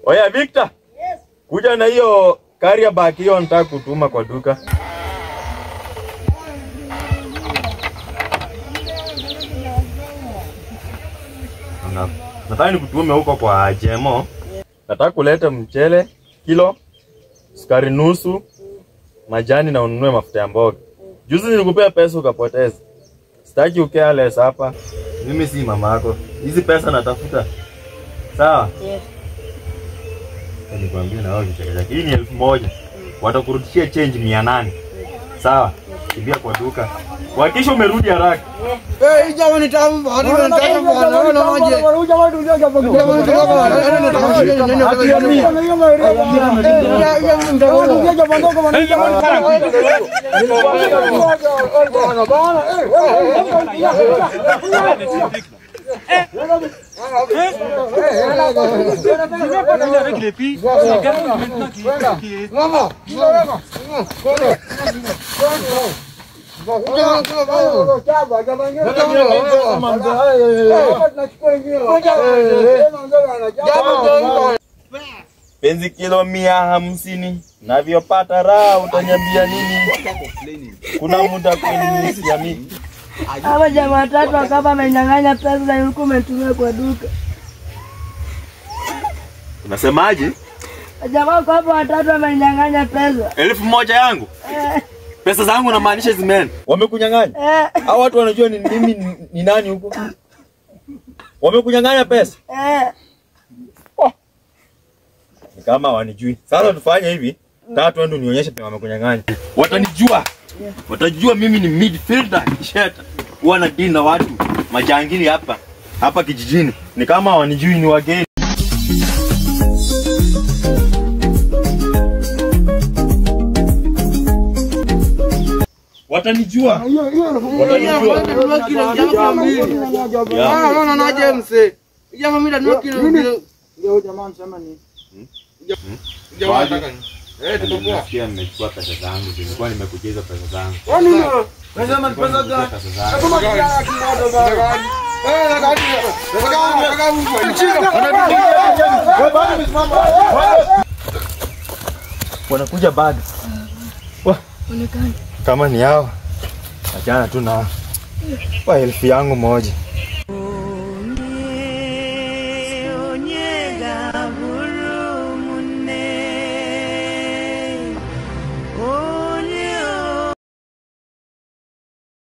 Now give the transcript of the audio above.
Oya Victor. Yes. Kuja na hiyo carrier bag hiyo nataka kutuma kwa duka. Nataka nikutume huko kwa Jemo. Nataka kuleta mchele kilo, sukari nusu, majani na ununue mafuta ya mboga. Juzi nilikupea pesa ukapoteza. Sitaki ucareless hapa. Mimi si mama yako. Hizi pesa natafuta. Sawa? Yes. Nikwambia na wewe kichekesha. Hii ni 1000. Watakurudishia change 800. Sawa? Kimbia kwa duka. Hakikisha umerudi haraka. Eh, jamani tamu bwana, nataka bwana, ona maji. Penzi kilo 150 navyopata raha utanyambia nini? Kuna muda kweli ya mimi. Hawa jamaa tatu akaba amenyang'anya pesa na yuko umetumia kwa duka. Unasemaje? Jamaa kwa hapo watatu amenyang'anya pesa. 1000 yangu? Pesa zangu namaanisha zimeenda. Wamekunyang'anya? Hao watu wanajua ni mimi ni nani huko? Wamekunyang'anya pesa? Kama wanijui. Sasa tufanye hivi, tatu ndio nionyeshe pia wamekunyang'anya. Watanijua. Watajua mimi ni midfielder sheta. Huwa na deal na watu majangili hapa kijijini. Ni kama wanijui ni wageni. Watanijua. Watanijua. Na James. Jamaa mimi ndio kile. Ndio jamaa msema ni. Jamaa nataka ni. Tutakuwa. Pia nimechukua pesa zangu, nilikuwa nimekujeza pesa zangu. Kwani ndio? Nasema ni pesa gani? Kama kijana kimoja baba. Wanakuja bado. Onekana. Kama ni hao. Achana tu na 1000 yangu moja.